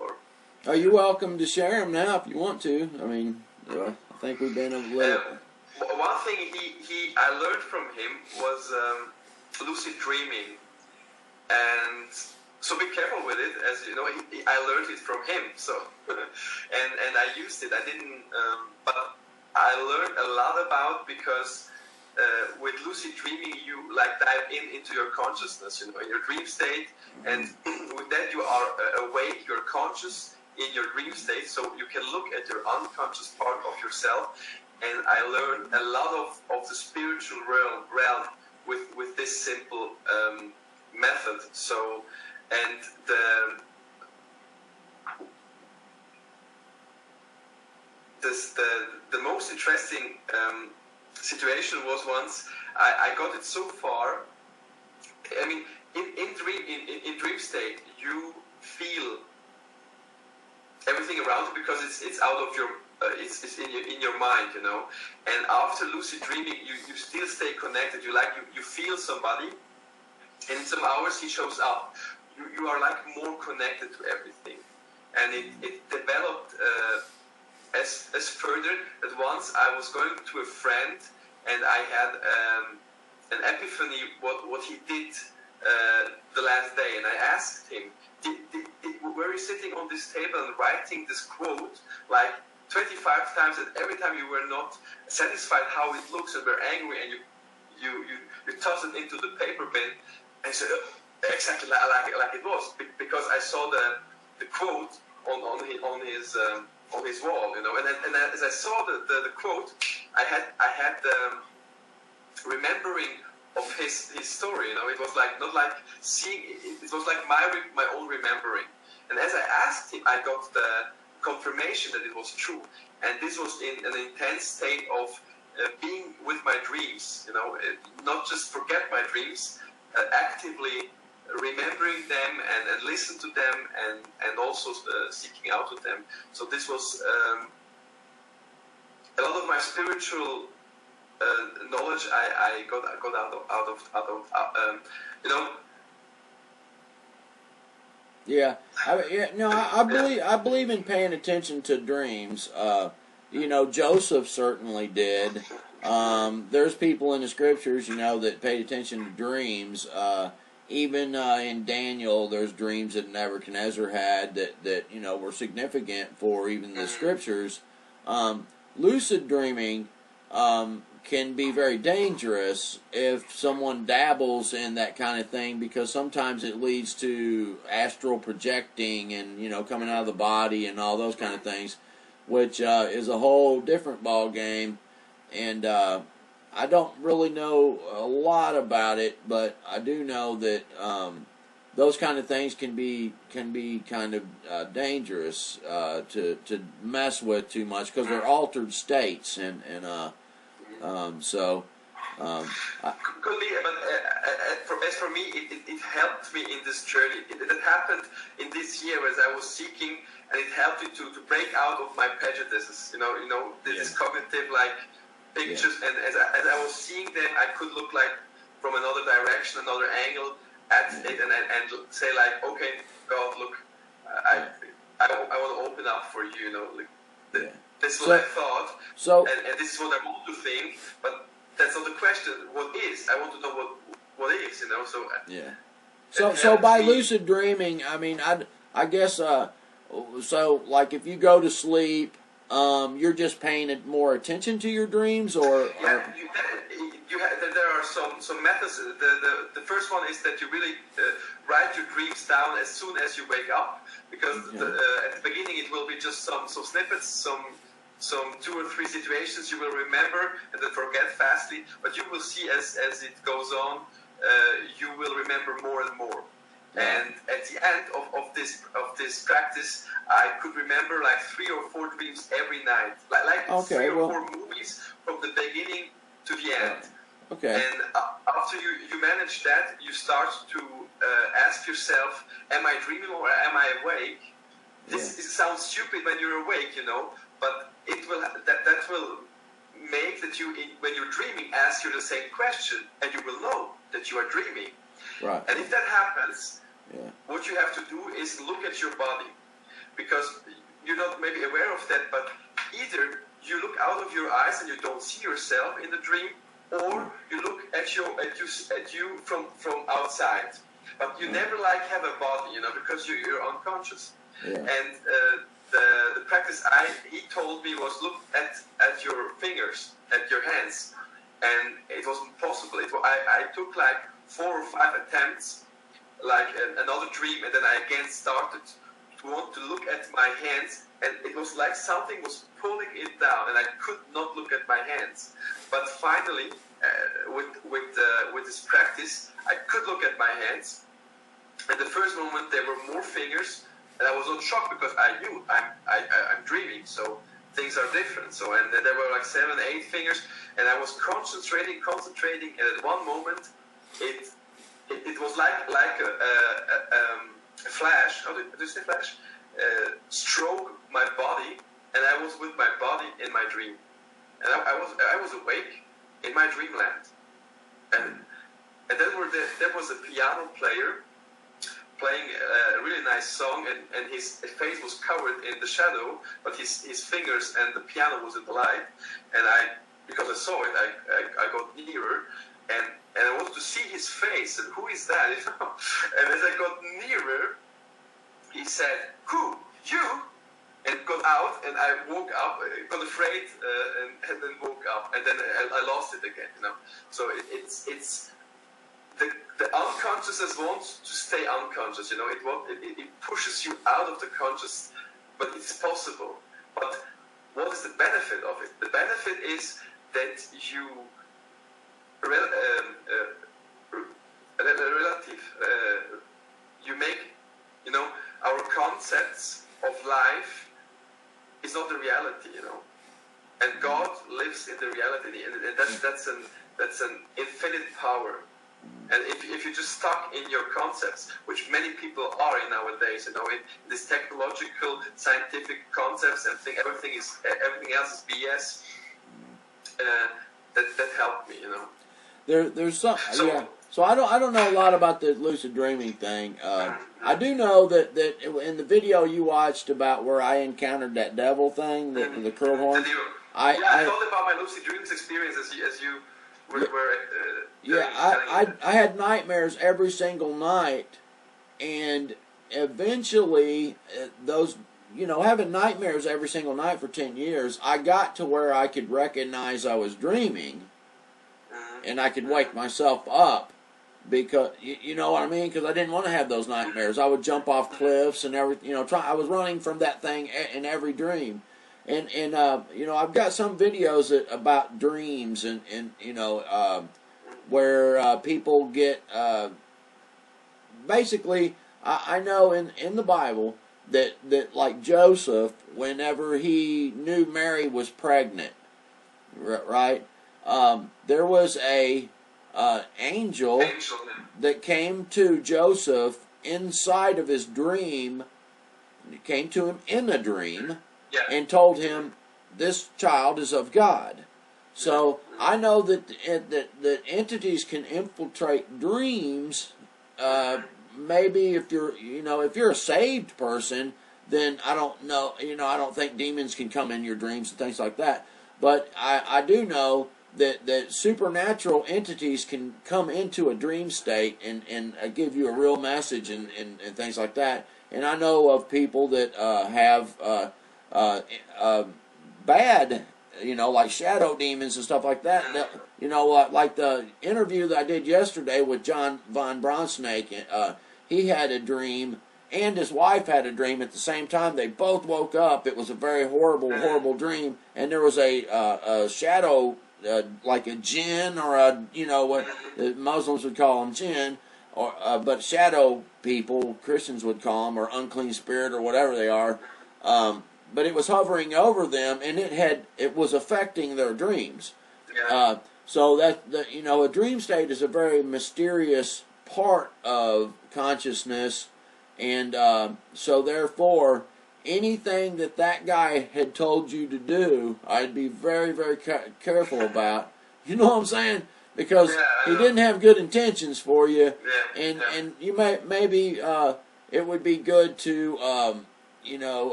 Speaker 2: Or
Speaker 1: are you welcome to share them now if you want to? I mean, I think we've been a little.
Speaker 2: One thing I learned from him was lucid dreaming, and so be careful with it. As you know, I learned it from him. So, and I used it. I didn't, but I learned a lot about, because with lucid dreaming, you like dive into your consciousness, in your dream state, and with that you are awake, you're conscious in your dream state, so you can look at your unconscious part of yourself. And I learned a lot of the spiritual realm with this simple method. So, and the most interesting situation was once I got it so far. I mean, in dream state, you feel everything around you because it's out of your it's in your mind, And after lucid dreaming, you still stay connected. You feel somebody, and in some hours he shows up. You are like more connected to everything, and it developed as further that once I was going to a friend, and I had an epiphany what he did the last day, and I asked him, were you sitting on this table and writing this quote like 25 times, and every time you were not satisfied how it looks and were angry, and you toss it into the paper bin, and he said, exactly like it was, because I saw the quote on his wall, and as I saw the quote, I had remembering of his story, It was like not like seeing it was like my own remembering, and as I asked him, I got the confirmation that it was true, and this was in an intense state of being with my dreams, not just forget my dreams, actively remembering them and listen to them and also seeking out to them. So this was a lot of my spiritual knowledge I got out of
Speaker 1: Yeah, I believe in paying attention to dreams. Joseph certainly did. There's people in the scriptures, that paid attention to dreams. Even in Daniel, there's dreams that Nebuchadnezzar had that were significant for even the scriptures. Lucid dreaming can be very dangerous if someone dabbles in that kind of thing, because sometimes it leads to astral projecting and coming out of the body and all those kind of things, which is a whole different ball game. And I don't really know a lot about it, but I do know that those kind of things can be kind of dangerous to mess with too much, because they're altered states, and
Speaker 2: could be, but as for me, it helped me in this journey. It happened in this year as I was seeking, and it helped me to break out of my prejudices. This cognitive pictures, and as I was seeing them, I could look from another direction, another angle at it, and say okay, God, look, I want to open up for you. This is what I thought, and this is what I want to think, but that's not the question. What is? I want to know what is, So
Speaker 1: yeah. So by lucid dreaming, I mean, I guess so. Like if you go to sleep, you're just paying more attention to your dreams, or
Speaker 2: there are some methods. The first one is that you really write your dreams down as soon as you wake up, because at the beginning it will be just some snippets, some 2 or 3 situations you will remember and then forget fastly, but you will see as it goes on, you will remember more and more. And at the end of this practice, I could remember 3 or 4 dreams every night, like 3 or 4 movies from the beginning to the end.
Speaker 1: Okay.
Speaker 2: And after you manage that, you start to ask yourself, am I dreaming or am I awake? This sounds stupid when you're awake, but that will make that you, when you're dreaming, ask you the same question, and you will know that you are dreaming.
Speaker 1: Right.
Speaker 2: And if that happens, what you have to do is look at your body, because you're not maybe aware of that, but either you look out of your eyes and you don't see yourself in the dream, or you look at you from outside, but you never have a body, because you're unconscious.
Speaker 1: Yeah.
Speaker 2: And the practice he told me was look at your fingers, at your hands, and it wasn't possible. I took like 4 or 5 attempts, like another dream, and then I again started to want to look at my hands, and it was like something was pulling it down, and I could not look at my hands. But finally, with this practice, I could look at my hands. At the first moment, there were more fingers, and I was not shocked because I knew I'm dreaming, so things are different. So, and there were like 7, 8 fingers, and I was concentrating, and at one moment, it was like a flash. How do you say flash? Stroke my body, and I was with my body in my dream, and I was awake in my dreamland, and then there was a piano player playing a really nice song, and his face was covered in the shadow, but his fingers and the piano was in the light, and because I saw it, I got nearer, and I wanted to see his face, and who is that? And as I got nearer, he said, "Who? You?" And got out, and I woke up, got afraid, and then woke up, and then I lost it again. So it's the unconsciousness wants to stay unconscious. It pushes you out of the conscious, but it's possible. But what is the benefit of it? The benefit is that you you make our concepts of life is not the reality, and God lives in the reality, and that's an infinite power. And if you're just stuck in your concepts, which many people are in nowadays, in this technological, scientific concepts, and think everything else is BS, that helped me,
Speaker 1: There's some, yeah. So I don't know a lot about the lucid dreaming thing. I do know that in the video you watched about where I encountered that devil thing, the curled horn.
Speaker 2: I thought about my lucid dreams experience as you were.
Speaker 1: I had nightmares every single night, and eventually those, having nightmares every single night for 10 years, I got to where I could recognize I was dreaming, and I could wake myself up. Because you know what I mean, because I didn't want to have those nightmares. I would jump off cliffs and everything. I was running from that thing in every dream, and I've got some videos about dreams and where people get basically. I know in the Bible that like Joseph, whenever he knew Mary was pregnant, right? There was a angel that came to Joseph inside of his dream. It came to him in a dream, and told him, "This child is of God." So I know that entities can infiltrate dreams. Maybe if you're a saved person, then I don't know. I don't think demons can come in your dreams and things like that. But I do know that supernatural entities can come into a dream state and give you a real message and things like that. And I know of people that have bad, like shadow demons and stuff like that. Like the interview that I did yesterday with John von Bronsnake, he had a dream, and his wife had a dream at the same time. They both woke up. It was a very horrible dream, and there was a shadow, like a jinn, or what the Muslims would call them, jinn, or but shadow people, Christians would call them, or unclean spirit, or whatever they are. But it was hovering over them, and it was affecting their dreams. So that a dream state is a very mysterious part of consciousness, and so therefore, anything that guy had told you to do, I'd be very, very careful about. You know what I'm saying? Because he didn't have good intentions for you, and you maybe it would be good to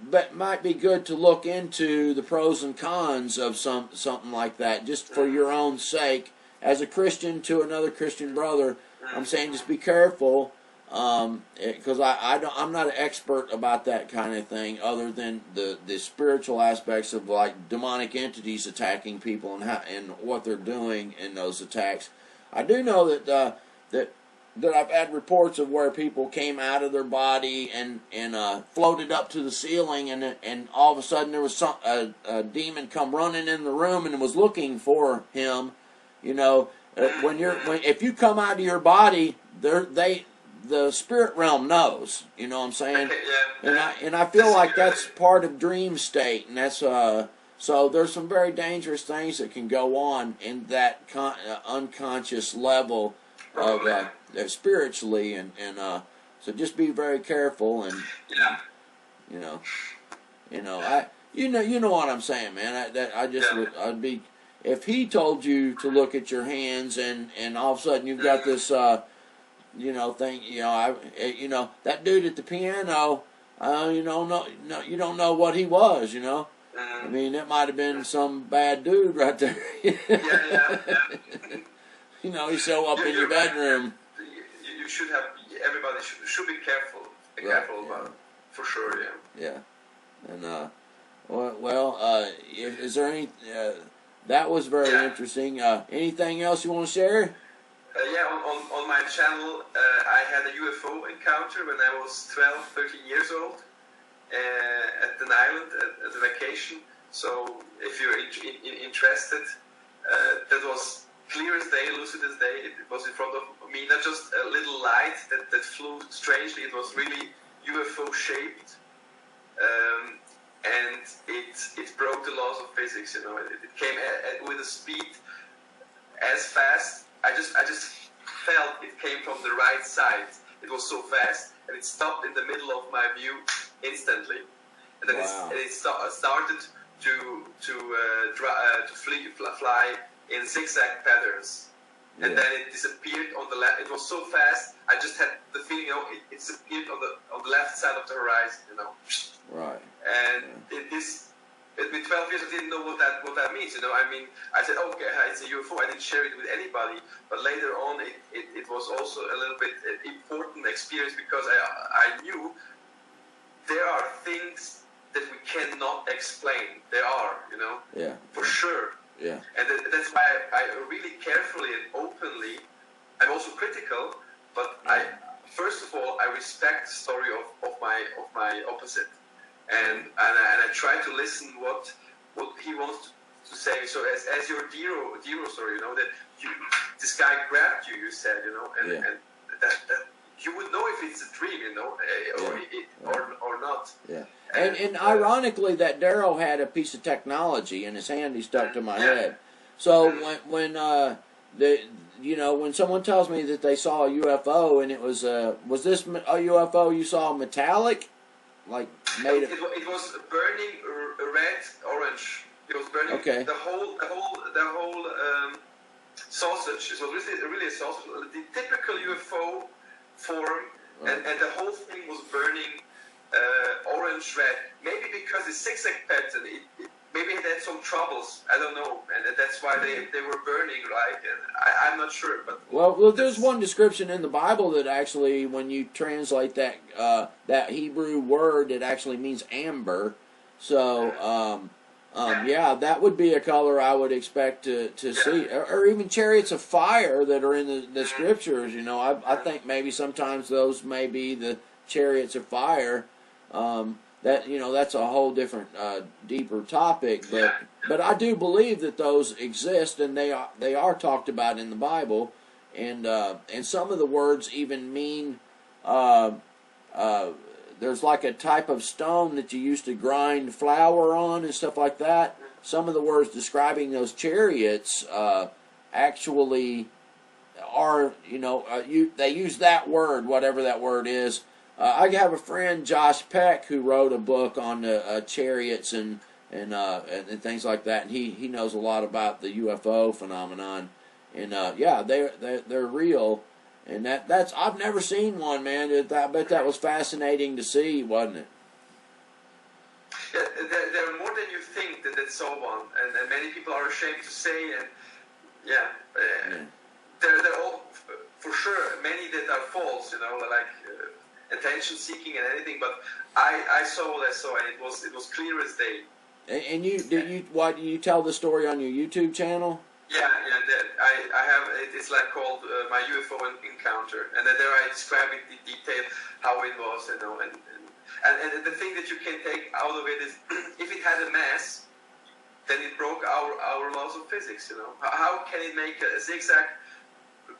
Speaker 1: but might be good to look into the pros and cons of something like that, just for your own sake, as a Christian to another Christian brother. I'm saying just be careful. Because I'm not an expert about that kind of thing, other than the spiritual aspects of like demonic entities attacking people and what they're doing in those attacks. I do know that I've had reports of where people came out of their body and floated up to the ceiling, and all of a sudden there was a demon come running in the room and was looking for him. You know, if you come out of your body, the spirit realm knows. You know what I'm saying? And I feel like that's part of dream state, and that's so there's some very dangerous things that can go on in that unconscious level of spiritually, and so just be very careful, and you know what I'm saying, man. I'd be, if he told you to look at your hands, and all of a sudden you've got this thing, that dude at the piano, you don't know what he was, I mean, it might have been some bad dude right there. He show up in your bedroom.
Speaker 2: You should have. Everybody should be careful. Careful about it, for sure.
Speaker 1: Yeah. And is there any? That was very interesting. Anything else you want to share?
Speaker 2: On my channel, I had a UFO encounter when I was 12, 13 years old at an island at a vacation. So if you're interested, that was clear as day, lucid as day. It was in front of me, not just a little light that flew strangely. It was really UFO shaped, and it broke the laws of physics. It came with a speed as fast. I just felt it came from the right side. It was so fast, and it stopped in the middle of my view instantly. And then it started to fly in zigzag patterns, and then it disappeared on the left. It was so fast, I just had the feeling, it disappeared on the left side of the horizon,
Speaker 1: Right.
Speaker 2: And with 12 years, I didn't know what that means, I mean, I said, okay, it's a UFO. I didn't share it with anybody, but later on, it was also a little bit important experience, because I knew there are things that we cannot explain. There are, for sure.
Speaker 1: Yeah.
Speaker 2: And that's why I really carefully and openly, I'm also critical, but first of all, I respect the story of my opposite, and I try to listen what he wants to say. So as your Diro story, that this guy grabbed you said, and that you would know if it's a dream, or not.
Speaker 1: Yeah. And ironically, that Darrow had a piece of technology in his hand. He stuck to my head. So when someone tells me that they saw a UFO and it was this a UFO you saw metallic, like made
Speaker 2: it was burning red, orange. It was burning.
Speaker 1: Okay.
Speaker 2: The whole sausage. It was really a sausage. The typical UFO form, and the whole thing was burning. Orange red, maybe because the zigzag pattern, maybe it had some troubles, I don't know, and that's why they were burning, right? And I'm not sure, but
Speaker 1: well, there's one description in the Bible that actually, when you translate that Hebrew word, it actually means amber. So that would be a color I would expect to see, or even chariots of fire that are in the scriptures. I think maybe sometimes those may be the chariots of fire. That's a whole different, deeper topic. But I do believe that those exist, and they are talked about in the Bible, and some of the words even mean. There's like a type of stone that you used to grind flour on and stuff like that. Some of the words describing those chariots actually are, they use that word, whatever that word is. I have a friend, Josh Peck, who wrote a book on chariots and things like that, and he knows a lot about the UFO phenomenon. And they're real, and that's I've never seen one, man. I bet that was fascinating to see, wasn't it?
Speaker 2: Yeah, there are more than you think that saw one, and many people are ashamed to say, and they're all for sure many that are false, you know, like attention seeking and anything. But I saw what I saw, and it was clear as day.
Speaker 1: And why do you tell the story on your YouTube channel?
Speaker 2: Yeah, I have. It's like called my UFO encounter, and then there I describe in detail how it was, you know, and the thing that you can take out of it is, if it had a mass, then it broke our laws of physics, you know. How can it make a zigzag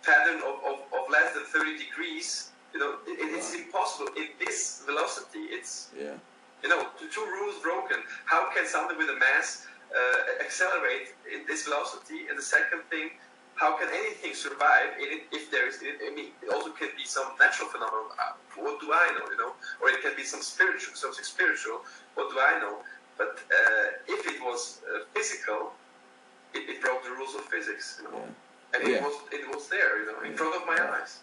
Speaker 2: pattern of less than 30 degrees? You know, it's impossible. In this velocity, it's, you know, two rules broken. How can something with a mass accelerate in this velocity? And the second thing, how can anything survive in it if there is, I mean, it also can be some natural phenomenon. What do I know, you know? Or it can be something spiritual. What do I know? But if it was physical, it broke the rules of physics, you know. And it was there, you know, in front of my eyes.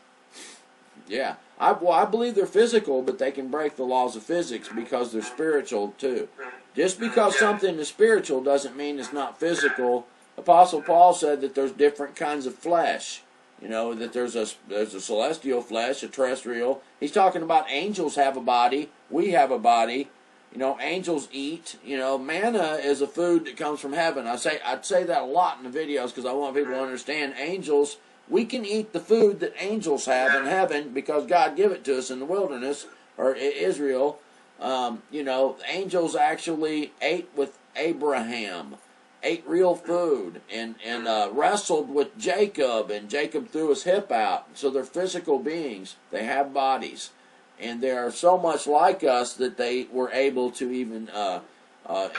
Speaker 1: Yeah, I believe they're physical, but they can break the laws of physics because they're spiritual too. Just because something is spiritual doesn't mean it's not physical. Apostle Paul said that there's different kinds of flesh. You know, that there's a celestial flesh, a terrestrial. He's talking about angels have a body. We have a body. You know, angels eat. You know, manna is a food that comes from heaven. I'd say that a lot in the videos because I want people to understand angels. We can eat the food that angels have in heaven because God gave it to us in the wilderness or Israel. You know, angels actually ate with Abraham, ate real food, and wrestled with Jacob, and Jacob threw his hip out. So they're physical beings. They have bodies. And they are so much like us that they were able to even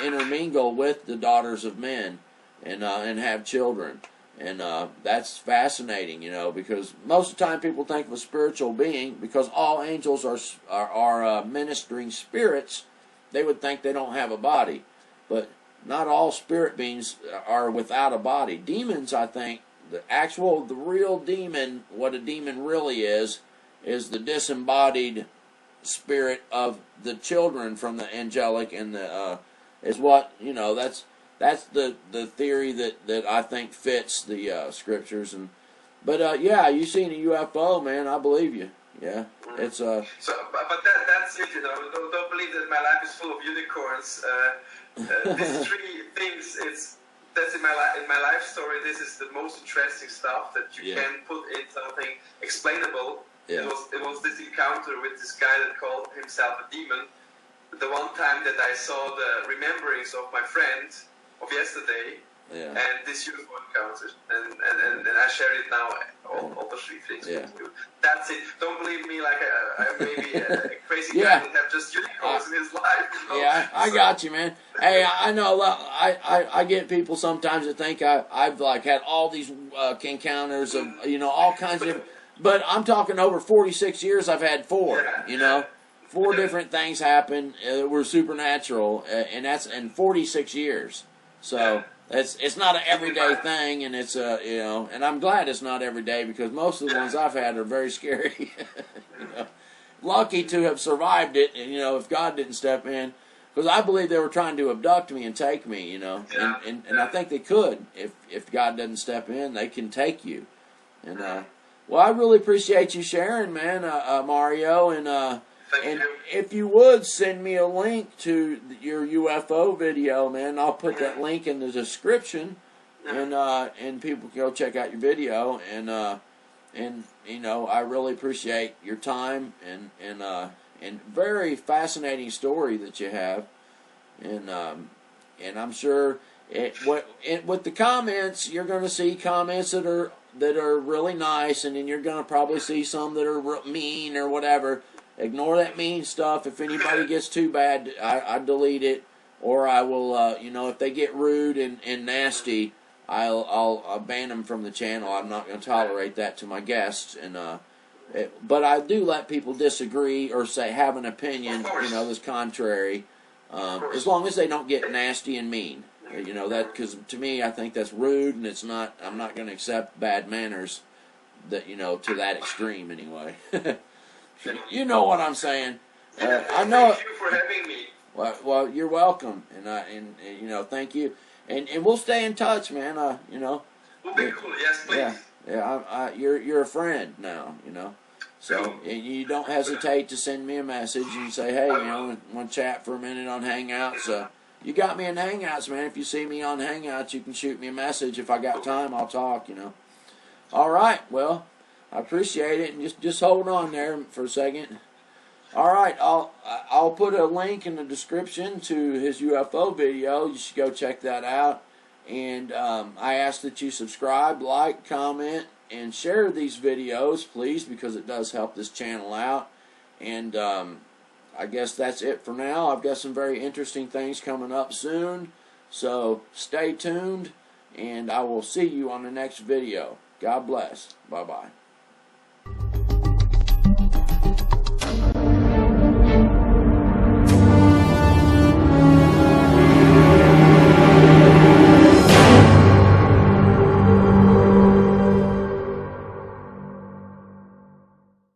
Speaker 1: intermingle with the daughters of men and have children. And that's fascinating, you know, because most of the time people think of a spiritual being, because all angels are ministering spirits, they would think they don't have a body. But not all spirit beings are without a body. Demons, I think, the real demon, what a demon really is the disembodied spirit of the children from the angelic, and is what, you know, that's the theory that I think fits the scriptures. But yeah, you seen a UFO, man. I believe you. Yeah, it's
Speaker 2: So, but that's it. You know, don't believe that my life is full of unicorns. These three things. That's in my life story. This is the most interesting stuff that you can put in something explainable. Yeah. It was this encounter with this guy that called himself a demon. The one time that I saw the rememberings of my friend of yesterday, and this UFO encounter, and I share it now, all the three things with you. That's it. Don't believe me like I may be a crazy guy that have just unicorns in his life. You know?
Speaker 1: Yeah, I got you, man. Hey, I know I get people sometimes that think I've like had all these encounters of, you know, all kinds of, but I'm talking over 46 years. I've had 4, you know. 4 different things happen that were supernatural, and that's in 46 years. So it's not an everyday thing, and it's you know, and I'm glad it's not every day, because most of the ones I've had are very scary. You know, lucky to have survived it, and you know, if God didn't step in, because I believe they were trying to abduct me and take me, you know, and I think they could if God doesn't step in, they can take you. And well, I really appreciate you sharing, man, Mario, and if you would send me a link to your UFO video, man, I'll put that link in the description, and people can go check out your video, and you know, I really appreciate your time and very fascinating story that you have, and I'm sure with the comments, you're going to see comments that are really nice, and then you're going to probably see some that are mean or whatever. Ignore that mean stuff. If anybody gets too bad, I delete it, or I will, you know, if they get rude and nasty, I'll ban them from the channel. I'm not going to tolerate that to my guests, and but I do let people disagree or have an opinion, you know, that's contrary, as long as they don't get nasty and mean, you know, that, because to me, I think that's rude, and it's not. I'm not going to accept bad manners, that, you know, to that extreme anyway. You know what I'm saying. I know.
Speaker 2: Thank you for having me.
Speaker 1: Well, you're welcome, and you know, thank you, and we'll stay in touch, man. You know.
Speaker 2: We'll be cool. Yes, please.
Speaker 1: Yeah. Yeah, you're a friend now, you know. So and you don't hesitate to send me a message and say, hey, you know, want to chat for a minute on Hangouts. You got me in Hangouts, man. If you see me on Hangouts, you can shoot me a message. If I got time, I'll talk, you know. All right, well, I appreciate it, and just hold on there for a second. All right, I'll put a link in the description to his UFO video. You should go check that out. And I ask that you subscribe, like, comment, and share these videos, please, because it does help this channel out. And I guess that's it for now. I've got some very interesting things coming up soon. So stay tuned, and I will see you on the next video. God bless. Bye-bye.